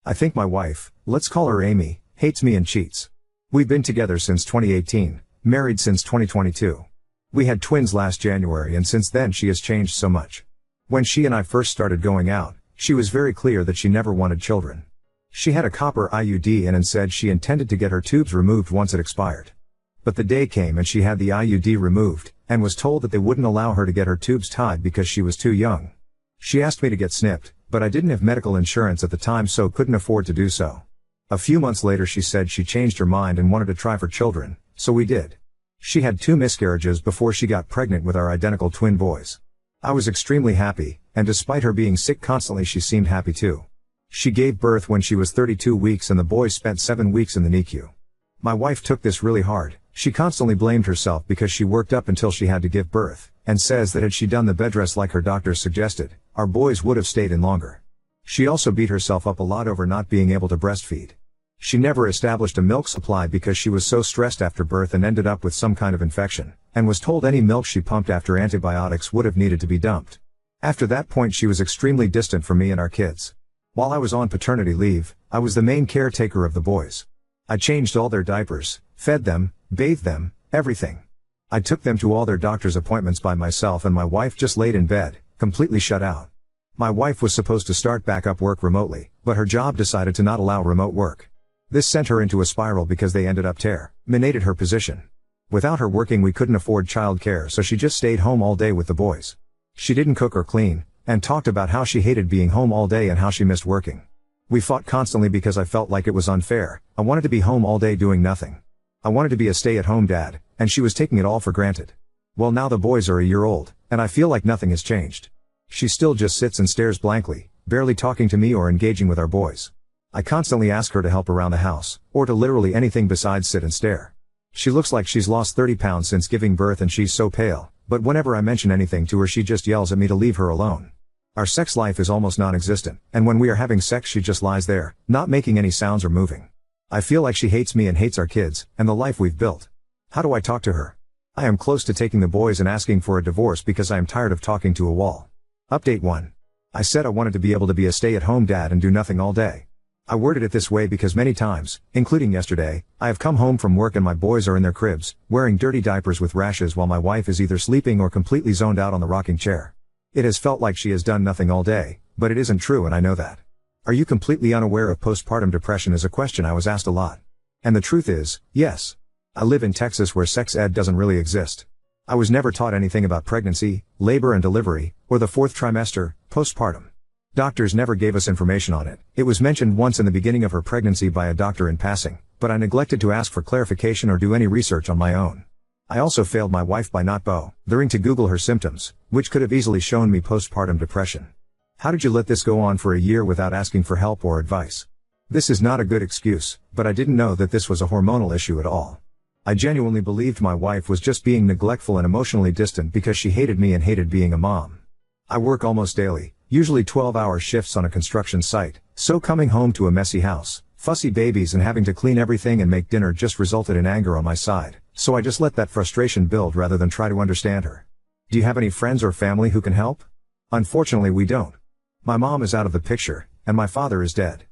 I think my wife, let's call her Amy, hates me and cheats. We've been together since 2018, married since 2022. We had twins last January and since then she has changed so much. When she and I first started going out, she was very clear that she never wanted children. She had a copper IUD in and said she intended to get her tubes removed once it expired. But the day came and she had the IUD removed, and was told that they wouldn't allow her to get her tubes tied because she was too young. She asked me to get snipped, but I didn't have medical insurance at the time so couldn't afford to do so. A few months later she said she changed her mind and wanted to try for children, so we did. She had 2 miscarriages before she got pregnant with our identical twin boys. I was extremely happy, and despite her being sick constantly she seemed happy too. She gave birth when she was 32 weeks and the boys spent 7 weeks in the NICU. My wife took this really hard. She constantly blamed herself because she worked up until she had to give birth, and says that had she done the bed rest like her doctors suggested, our boys would have stayed in longer. She also beat herself up a lot over not being able to breastfeed. She never established a milk supply because she was so stressed after birth and ended up with some kind of infection, and was told any milk she pumped after antibiotics would have needed to be dumped. After that point she was extremely distant from me and our kids. While I was on paternity leave, I was the main caretaker of the boys. I changed all their diapers, fed them, bathed them, everything. I took them to all their doctor's appointments by myself and my wife just laid in bed, completely shut out. My wife was supposed to start back up work remotely, but her job decided to not allow remote work. This sent her into a spiral because they ended up terminated her position. Without her working we couldn't afford childcare so she just stayed home all day with the boys. She didn't cook or clean, and talked about how she hated being home all day and how she missed working. We fought constantly because I felt like it was unfair. I wanted to be home all day doing nothing. I wanted to be a stay-at-home dad, and she was taking it all for granted. Well, now the boys are a year old, and I feel like nothing has changed. She still just sits and stares blankly, barely talking to me or engaging with our boys. I constantly ask her to help around the house, or to literally anything besides sit and stare. She looks like she's lost 30 pounds since giving birth and she's so pale, but whenever I mention anything to her she just yells at me to leave her alone. Our sex life is almost non-existent, and when we are having sex she just lies there, not making any sounds or moving. I feel like she hates me and hates our kids, and the life we've built. How do I talk to her? I am close to taking the boys and asking for a divorce because I am tired of talking to a wall. Update 1. I said I wanted to be able to be a stay-at-home dad and do nothing all day. I worded it this way because many times, including yesterday, I have come home from work and my boys are in their cribs, wearing dirty diapers with rashes while my wife is either sleeping or completely zoned out on the rocking chair. It has felt like she has done nothing all day, but it isn't true and I know that. Are you completely unaware of postpartum depression is a question I was asked a lot. And the truth is, yes. I live in Texas where sex ed doesn't really exist. I was never taught anything about pregnancy, labor and delivery, or the 4th trimester, postpartum. Doctors never gave us information on it. It was mentioned once in the beginning of her pregnancy by a doctor in passing, but I neglected to ask for clarification or do any research on my own. I also failed my wife by not bothering to Google her symptoms, which could have easily shown me postpartum depression. How did you let this go on for a year without asking for help or advice? This is not a good excuse, but I didn't know that this was a hormonal issue at all. I genuinely believed my wife was just being neglectful and emotionally distant because she hated me and hated being a mom. I work almost daily, usually 12-hour shifts on a construction site, so coming home to a messy house, fussy babies and having to clean everything and make dinner just resulted in anger on my side, so I just let that frustration build rather than try to understand her. Do you have any friends or family who can help? Unfortunately we don't. My mom is out of the picture, and my father is dead.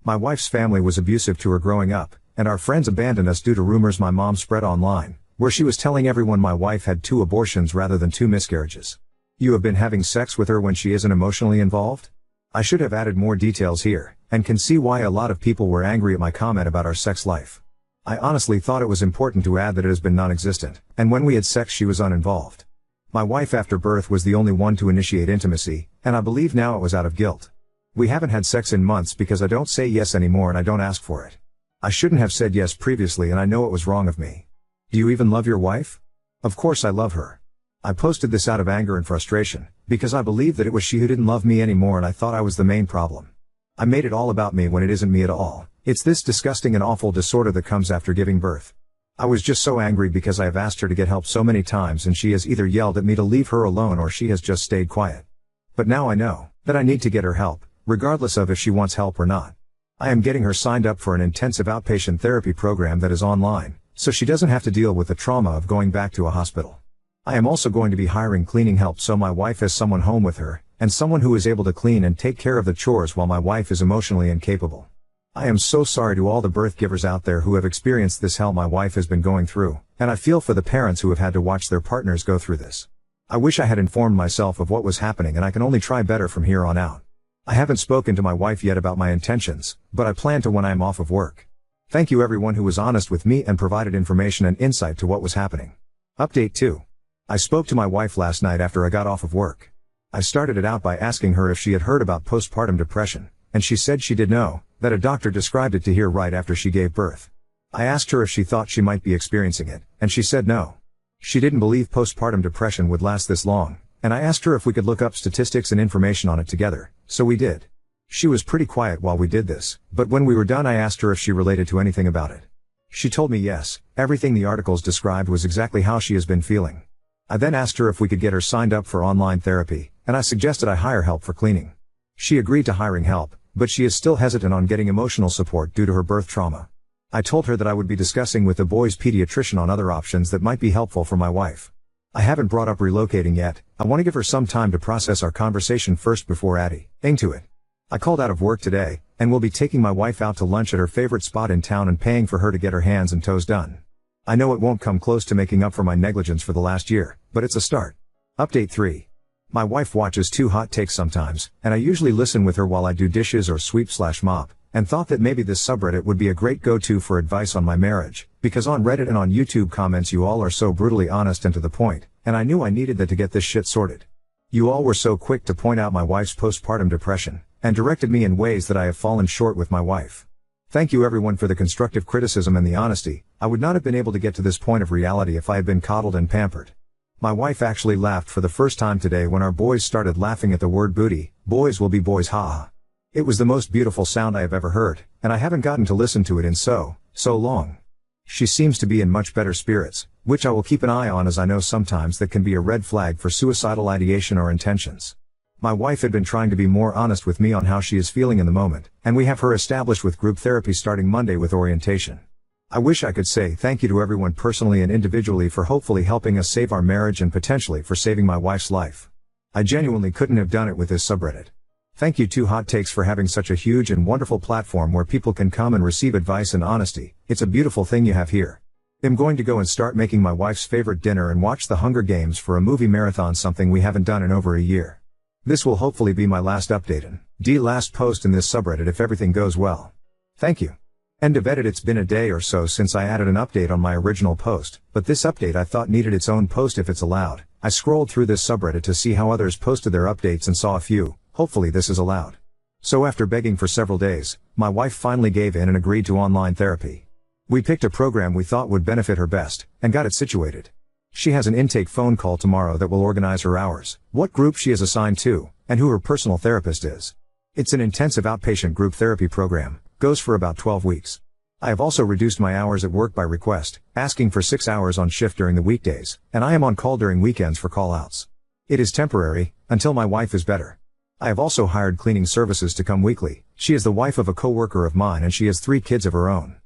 My wife's family was abusive to her growing up, and our friends abandoned us due to rumors my mom spread online, where she was telling everyone my wife had 2 abortions rather than 2 miscarriages. You have been having sex with her when she isn't emotionally involved? I should have added more details here, and can see why a lot of people were angry at my comment about our sex life. I honestly thought it was important to add that it has been non-existent, and when we had sex she was uninvolved. My wife after birth was the only one to initiate intimacy, and I believe now it was out of guilt. We haven't had sex in months because I don't say yes anymore and I don't ask for it. I shouldn't have said yes previously and I know it was wrong of me. Do you even love your wife? Of course I love her. I posted this out of anger and frustration, because I believed that it was she who didn't love me anymore and I thought I was the main problem. I made it all about me when it isn't me at all. It's this disgusting and awful disorder that comes after giving birth. I was just so angry because I have asked her to get help so many times and she has either yelled at me to leave her alone or she has just stayed quiet. But now I know that I need to get her help, regardless of if she wants help or not. I am getting her signed up for an intensive outpatient therapy program that is online, so she doesn't have to deal with the trauma of going back to a hospital. I am also going to be hiring cleaning help so my wife has someone home with her, and someone who is able to clean and take care of the chores while my wife is emotionally incapable. I am so sorry to all the birth givers out there who have experienced this hell my wife has been going through, and I feel for the parents who have had to watch their partners go through this. I wish I had informed myself of what was happening, and I can only try better from here on out. I haven't spoken to my wife yet about my intentions, but I plan to when I am off of work. Thank you everyone who was honest with me and provided information and insight to what was happening. Update 2. I spoke to my wife last night after I got off of work. I started it out by asking her if she had heard about postpartum depression, and she said she did know, that a doctor described it to her right after she gave birth. I asked her if she thought she might be experiencing it, and she said no. She didn't believe postpartum depression would last this long, and I asked her if we could look up statistics and information on it together, so we did. She was pretty quiet while we did this, but when we were done I asked her if she related to anything about it. She told me yes, everything the articles described was exactly how she has been feeling. I then asked her if we could get her signed up for online therapy, and I suggested I hire help for cleaning. She agreed to hiring help, but she is still hesitant on getting emotional support due to her birth trauma. I told her that I would be discussing with the boys' pediatrician on other options that might be helpful for my wife. I haven't brought up relocating yet. I want to give her some time to process our conversation first before adding to it. I called out of work today, and will be taking my wife out to lunch at her favorite spot in town and paying for her to get her hands and toes done. I know it won't come close to making up for my negligence for the last year, but it's a start. Update 3. My wife watches 2 Hot Takes sometimes, and I usually listen with her while I do dishes or sweep/mop, and thought that maybe this subreddit would be a great go-to for advice on my marriage, because on Reddit and on YouTube comments you all are so brutally honest and to the point, and I knew I needed that to get this shit sorted. You all were so quick to point out my wife's postpartum depression, and directed me in ways that I have fallen short with my wife. Thank you everyone for the constructive criticism and the honesty. I would not have been able to get to this point of reality if I had been coddled and pampered. My wife actually laughed for the first time today when our boys started laughing at the word booty. Boys will be boys, haha. It was the most beautiful sound I have ever heard, and I haven't gotten to listen to it in so long. She seems to be in much better spirits, which I will keep an eye on, as I know sometimes that can be a red flag for suicidal ideation or intentions. My wife had been trying to be more honest with me on how she is feeling in the moment, and we have her established with group therapy starting Monday with orientation. I wish I could say thank you to everyone personally and individually for hopefully helping us save our marriage and potentially for saving my wife's life. I genuinely couldn't have done it with this subreddit. Thank you 2 Hot Takes for having such a huge and wonderful platform where people can come and receive advice and honesty. It's a beautiful thing you have here. I'm going to go and start making my wife's favorite dinner and watch the Hunger Games for a movie marathon, something we haven't done in over a year. This will hopefully be my last update and last post in this subreddit if everything goes well. Thank you. End of edit. It's been a day or so since I added an update on my original post, but this update I thought needed its own post if it's allowed. I scrolled through this subreddit to see how others posted their updates and saw a few. Hopefully this is allowed. So after begging for several days, my wife finally gave in and agreed to online therapy. We picked a program we thought would benefit her best, and got it situated. She has an intake phone call tomorrow that will organize her hours, what group she is assigned to, and who her personal therapist is. It's an intensive outpatient group therapy program, goes for about 12 weeks. I have also reduced my hours at work by request, asking for 6 hours on shift during the weekdays, and I am on call during weekends for call-outs. It is temporary, until my wife is better. I have also hired cleaning services to come weekly. She is the wife of a co-worker of mine and she has 3 kids of her own.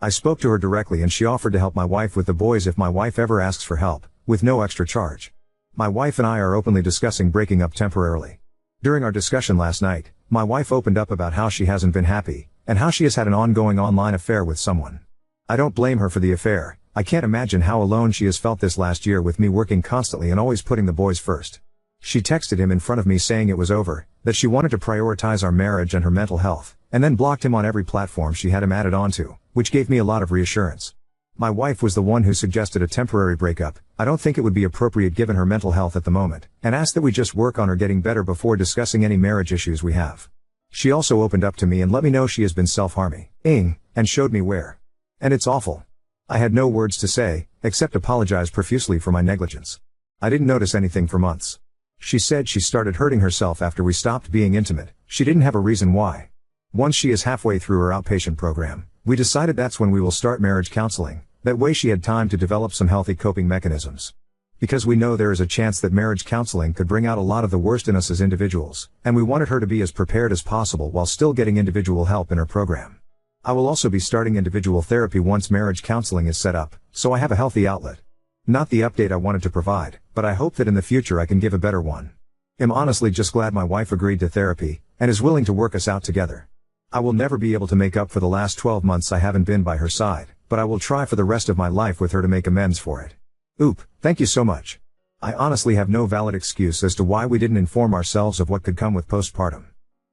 I spoke to her directly and she offered to help my wife with the boys if my wife ever asks for help, with no extra charge. My wife and I are openly discussing breaking up temporarily. During our discussion last night, my wife opened up about how she hasn't been happy, and how she has had an ongoing online affair with someone. I don't blame her for the affair. I can't imagine how alone she has felt this last year with me working constantly and always putting the boys first. She texted him in front of me saying it was over, that she wanted to prioritize our marriage and her mental health, and then blocked him on every platform she had him added onto, which gave me a lot of reassurance. My wife was the one who suggested a temporary breakup. I don't think it would be appropriate given her mental health at the moment, and asked that we just work on her getting better before discussing any marriage issues we have. She also opened up to me and let me know she has been self-harming, and showed me where. And it's awful. I had no words to say, except apologize profusely for my negligence. I didn't notice anything for months. She said she started hurting herself after we stopped being intimate. She didn't have a reason why. Once she is halfway through her outpatient program, we decided that's when we will start marriage counseling. That way she had time to develop some healthy coping mechanisms. Because we know there is a chance that marriage counseling could bring out a lot of the worst in us as individuals, and we wanted her to be as prepared as possible while still getting individual help in her program. I will also be starting individual therapy once marriage counseling is set up, so I have a healthy outlet. Not the update I wanted to provide, but I hope that in the future I can give a better one. I'm honestly just glad my wife agreed to therapy, and is willing to work us out together. I will never be able to make up for the last 12 months I haven't been by her side, but I will try for the rest of my life with her to make amends for it. Oop, thank you so much. I honestly have no valid excuse as to why we didn't inform ourselves of what could come with postpartum.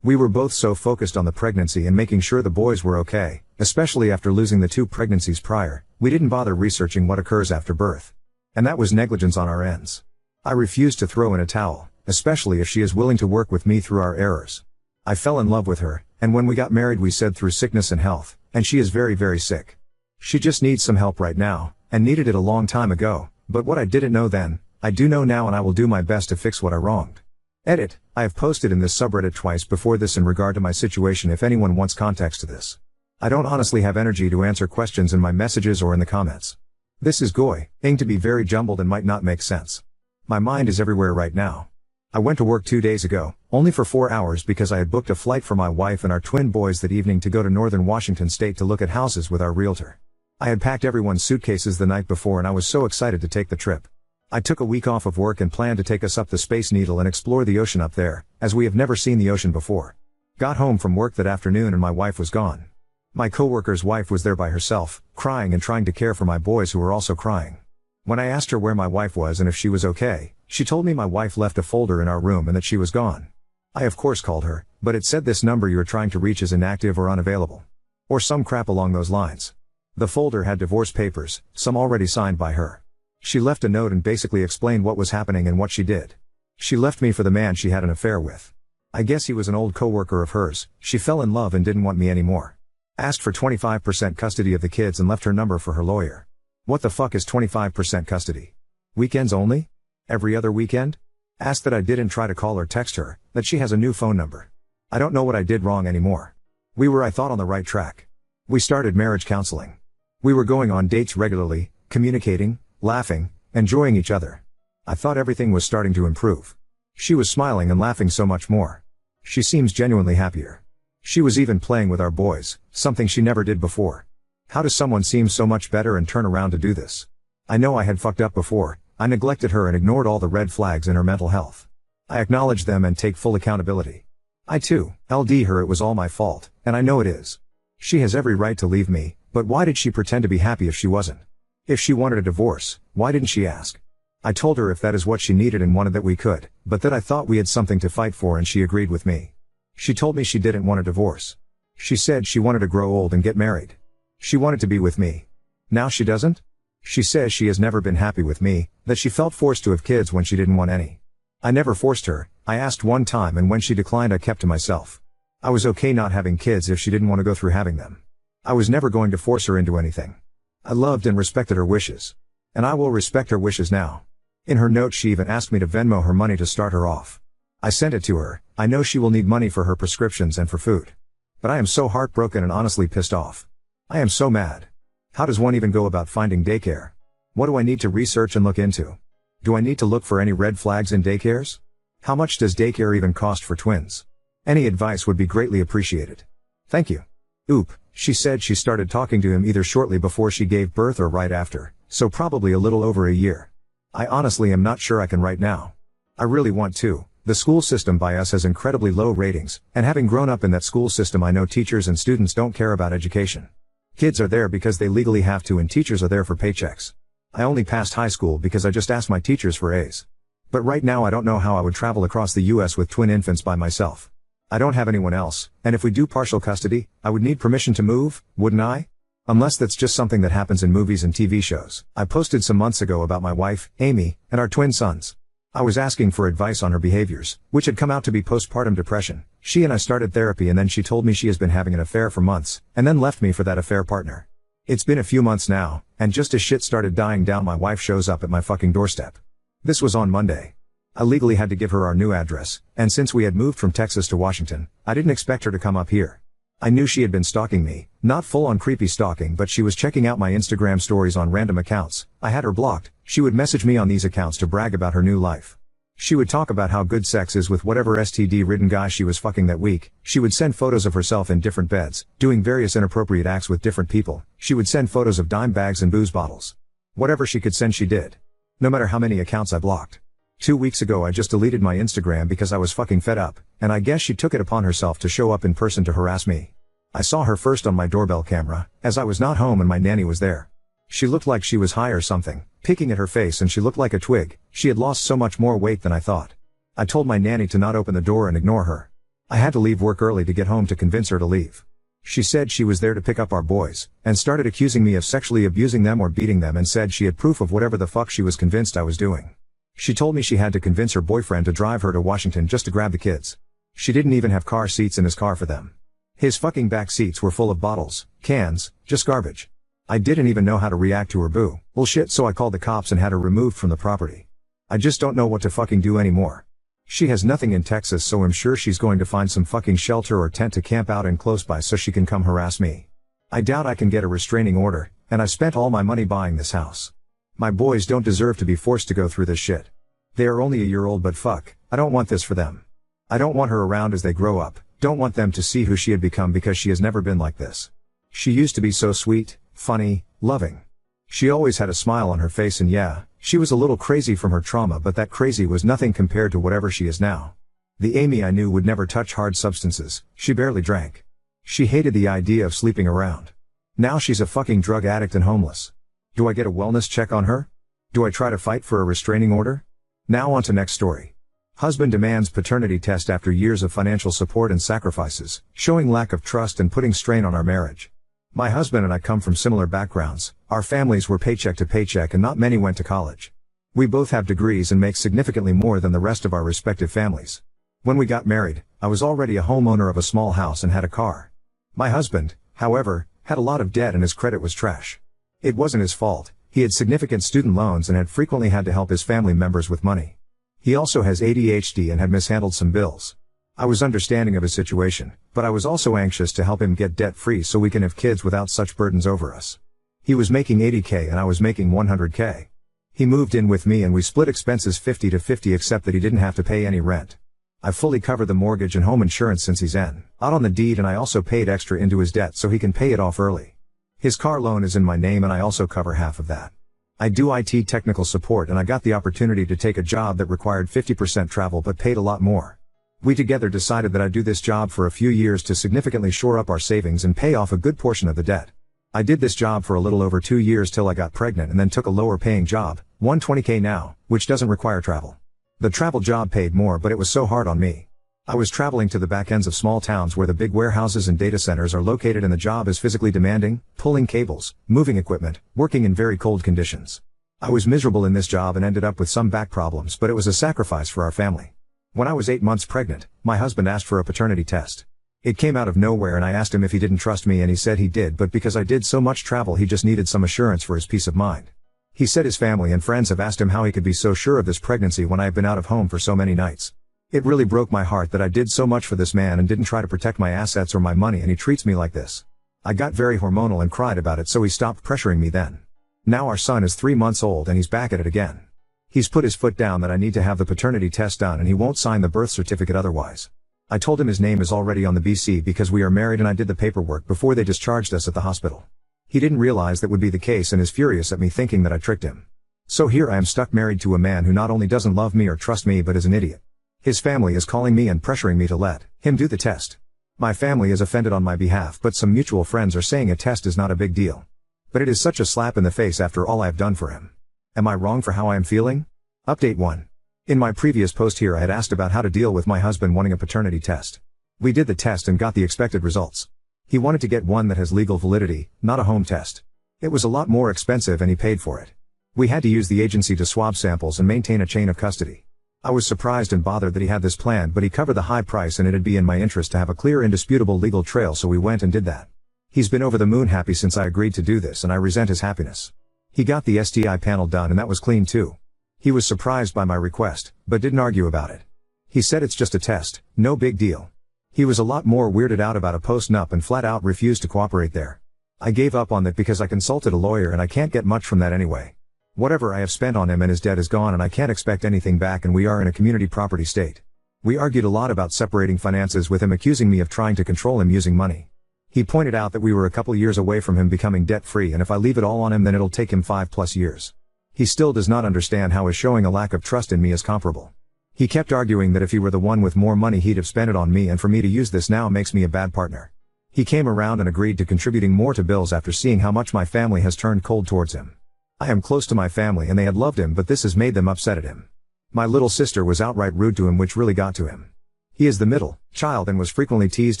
We were both so focused on the pregnancy and making sure the boys were okay, especially after losing the 2 pregnancies prior, we didn't bother researching what occurs after birth. And that was negligence on our ends. I refused to throw in a towel, especially if she is willing to work with me through our errors. I fell in love with her, and when we got married we said through sickness and health, and she is very very sick. She just needs some help right now, and needed it a long time ago, but what I didn't know then, I do know now, and I will do my best to fix what I wronged. Edit, I have posted in this subreddit twice before this in regard to my situation if anyone wants context to this. I don't honestly have energy to answer questions in my messages or in the comments. This is going to be very jumbled and might not make sense. My mind is everywhere right now. I went to work 2 days ago, only for 4 hours because I had booked a flight for my wife and our twin boys that evening to go to northern Washington state to look at houses with our realtor. I had packed everyone's suitcases the night before and I was so excited to take the trip. I took a week off of work and planned to take us up the Space Needle and explore the ocean up there, as we have never seen the ocean before. Got home from work that afternoon and my wife was gone. My coworker's wife was there by herself, crying and trying to care for my boys who were also crying. When I asked her where my wife was and if she was okay, she told me my wife left a folder in our room and that she was gone. I of course called her, but it said this number you are trying to reach is inactive or unavailable. Or some crap along those lines. The folder had divorce papers, some already signed by her. She left a note and basically explained what was happening and what she did. She left me for the man she had an affair with. I guess he was an old coworker of hers, she fell in love and didn't want me anymore. Asked for 25% custody of the kids and left her number for her lawyer. What the fuck is 25% custody? Weekends only? Every other weekend? Asked that I didn't try to call or text her, that she has a new phone number. I don't know what I did wrong anymore. We were, I thought, on the right track. We started marriage counseling. We were going on dates regularly, communicating, laughing, enjoying each other. I thought everything was starting to improve. She was smiling and laughing so much more. She seems genuinely happier. She was even playing with our boys, something she never did before. How does someone seem so much better and turn around to do this? I know I had fucked up before. I neglected her and ignored all the red flags in her mental health. I acknowledge them and take full accountability. I too, LD her, it was all my fault, and I know it is. She has every right to leave me, but why did she pretend to be happy if she wasn't? If she wanted a divorce, why didn't she ask? I told her if that is what she needed and wanted that we could, but that I thought we had something to fight for and she agreed with me. She told me she didn't want a divorce. She said she wanted to grow old and get married. She wanted to be with me. Now she doesn't? She says she has never been happy with me, that she felt forced to have kids when she didn't want any. I never forced her, I asked one time and when she declined I kept to myself. I was okay not having kids if she didn't want to go through having them. I was never going to force her into anything. I loved and respected her wishes. And I will respect her wishes now. In her note she even asked me to Venmo her money to start her off. I sent it to her. I know she will need money for her prescriptions and for food. But I am so heartbroken and honestly pissed off. I am so mad. How does one even go about finding daycare? What do I need to research and look into? Do I need to look for any red flags in daycares? How much does daycare even cost for twins? Any advice would be greatly appreciated. Thank you. Oop, she said she started talking to him either shortly before she gave birth or right after, so probably a little over a year. I honestly am not sure I can right now. I really want to. The school system by us has incredibly low ratings, and having grown up in that school system I know teachers and students don't care about education. Kids are there because they legally have to and teachers are there for paychecks. I only passed high school because I just asked my teachers for A's. But right now I don't know how I would travel across the US with twin infants by myself. I don't have anyone else, and if we do partial custody, I would need permission to move, wouldn't I? Unless that's just something that happens in movies and TV shows. I posted some months ago about my wife, Amy, and our twin sons. I was asking for advice on her behaviors, which had come out to be postpartum depression. She and I started therapy and then she told me she has been having an affair for months, and then left me for that affair partner. It's been a few months now, and just as shit started dying down my wife shows up at my fucking doorstep. This was on Monday. I legally had to give her our new address, and since we had moved from Texas to Washington, I didn't expect her to come up here. I knew she had been stalking me, not full-on creepy stalking, but she was checking out my Instagram stories on random accounts. I had her blocked. She would message me on these accounts to brag about her new life. She would talk about how good sex is with whatever STD-ridden guy she was fucking that week. She would send photos of herself in different beds, doing various inappropriate acts with different people. She would send photos of dime bags and booze bottles. Whatever she could send she did. No matter how many accounts I blocked. 2 weeks ago I just deleted my Instagram because I was fucking fed up, and I guess she took it upon herself to show up in person to harass me. I saw her first on my doorbell camera, as I was not home and my nanny was there. She looked like she was high or something, picking at her face, and she looked like a twig. She had lost so much more weight than I thought. I told my nanny to not open the door and ignore her. I had to leave work early to get home to convince her to leave. She said she was there to pick up our boys, and started accusing me of sexually abusing them or beating them, and said she had proof of whatever the fuck she was convinced I was doing. She told me she had to convince her boyfriend to drive her to Washington just to grab the kids. She didn't even have car seats in his car for them. His fucking back seats were full of bottles, cans, just garbage. I didn't even know how to react to her bullshit, so I called the cops and had her removed from the property. I just don't know what to fucking do anymore. She has nothing in Texas, so I'm sure she's going to find some fucking shelter or tent to camp out in close by so she can come harass me. I doubt I can get a restraining order, and I spent all my money buying this house. My boys don't deserve to be forced to go through this shit. They are only a year old, but fuck, I don't want this for them. I don't want her around as they grow up, don't want them to see who she had become, because she has never been like this. She used to be so sweet, funny, loving. She always had a smile on her face, and yeah, she was a little crazy from her trauma, but that crazy was nothing compared to whatever she is now. The Amy I knew would never touch hard substances, she barely drank. She hated the idea of sleeping around. Now she's a fucking drug addict and homeless. Do I get a wellness check on her? Do I try to fight for a restraining order? Now on to next story. Husband demands paternity test after years of financial support and sacrifices, showing lack of trust and putting strain on our marriage. My husband and I come from similar backgrounds. Our families were paycheck to paycheck and not many went to college. We both have degrees and make significantly more than the rest of our respective families. When we got married, I was already a homeowner of a small house and had a car. My husband, however, had a lot of debt and his credit was trash. It wasn't his fault. He had significant student loans and had frequently had to help his family members with money. He also has ADHD and had mishandled some bills. I was understanding of his situation, but I was also anxious to help him get debt-free so we can have kids without such burdens over us. He was making $80K and I was making $100K. He moved in with me and we split expenses 50-50, except that he didn't have to pay any rent. I fully covered the mortgage and home insurance since he's out on the deed, and I also paid extra into his debt so he can pay it off early. His car loan is in my name and I also cover half of that. I do IT technical support and I got the opportunity to take a job that required 50% travel but paid a lot more. We together decided that I'd do this job for a few years to significantly shore up our savings and pay off a good portion of the debt. I did this job for a little over 2 years till I got pregnant and then took a lower paying job, $120K now, which doesn't require travel. The travel job paid more, but it was so hard on me. I was traveling to the back ends of small towns where the big warehouses and data centers are located, and the job is physically demanding, pulling cables, moving equipment, working in very cold conditions. I was miserable in this job and ended up with some back problems, but it was a sacrifice for our family. When I was 8 months pregnant, my husband asked for a paternity test. It came out of nowhere and I asked him if he didn't trust me, and he said he did, but because I did so much travel he just needed some assurance for his peace of mind. He said his family and friends have asked him how he could be so sure of this pregnancy when I have been out of home for so many nights. It really broke my heart that I did so much for this man and didn't try to protect my assets or my money, and he treats me like this. I got very hormonal and cried about it, so he stopped pressuring me then. Now our son is 3 months old and he's back at it again. He's put his foot down that I need to have the paternity test done and he won't sign the birth certificate otherwise. I told him his name is already on the BC because we are married and I did the paperwork before they discharged us at the hospital. He didn't realize that would be the case and is furious at me thinking that I tricked him. So here I am stuck married to a man who not only doesn't love me or trust me but is an idiot. His family is calling me and pressuring me to let him do the test. My family is offended on my behalf, but some mutual friends are saying a test is not a big deal. But it is such a slap in the face after all I have done for him. Am I wrong for how I am feeling? Update 1. In my previous post here I had asked about how to deal with my husband wanting a paternity test. We did the test and got the expected results. He wanted to get one that has legal validity, not a home test. It was a lot more expensive and he paid for it. We had to use the agency to swab samples and maintain a chain of custody. I was surprised and bothered that he had this planned, but he covered the high price and it'd be in my interest to have a clear, indisputable legal trail, so we went and did that. He's been over the moon happy since I agreed to do this and I resent his happiness. He got the STI panel done and that was clean too. He was surprised by my request, but didn't argue about it. He said it's just a test, no big deal. He was a lot more weirded out about a post-nup and flat out refused to cooperate there. I gave up on that because I consulted a lawyer and I can't get much from that anyway. Whatever I have spent on him and his debt is gone and I can't expect anything back, and we are in a community property state. We argued a lot about separating finances, with him accusing me of trying to control him using money. He pointed out that we were a couple years away from him becoming debt-free, and if I leave it all on him then it'll take him 5+ years. He still does not understand how his showing a lack of trust in me is comparable. He kept arguing that if he were the one with more money he'd have spent it on me, and for me to use this now makes me a bad partner. He came around and agreed to contributing more to bills after seeing how much my family has turned cold towards him. I am close to my family and they had loved him, but this has made them upset at him. My little sister was outright rude to him, which really got to him. He is the middle child and was frequently teased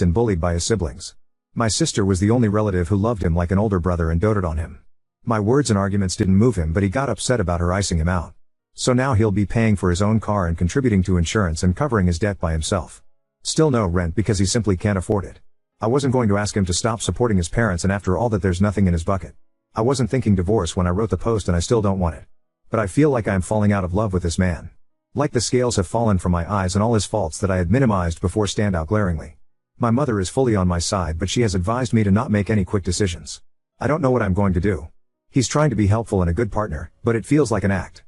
and bullied by his siblings. My sister was the only relative who loved him like an older brother and doted on him. My words and arguments didn't move him, but he got upset about her icing him out. So now he'll be paying for his own car and contributing to insurance and covering his debt by himself. Still no rent because he simply can't afford it. I wasn't going to ask him to stop supporting his parents, and after all that there's nothing in his bucket. I wasn't thinking divorce when I wrote the post and I still don't want it. But I feel like I am falling out of love with this man. Like the scales have fallen from my eyes and all his faults that I had minimized before stand out glaringly. My mother is fully on my side, but she has advised me to not make any quick decisions. I don't know what I'm going to do. He's trying to be helpful and a good partner, but it feels like an act.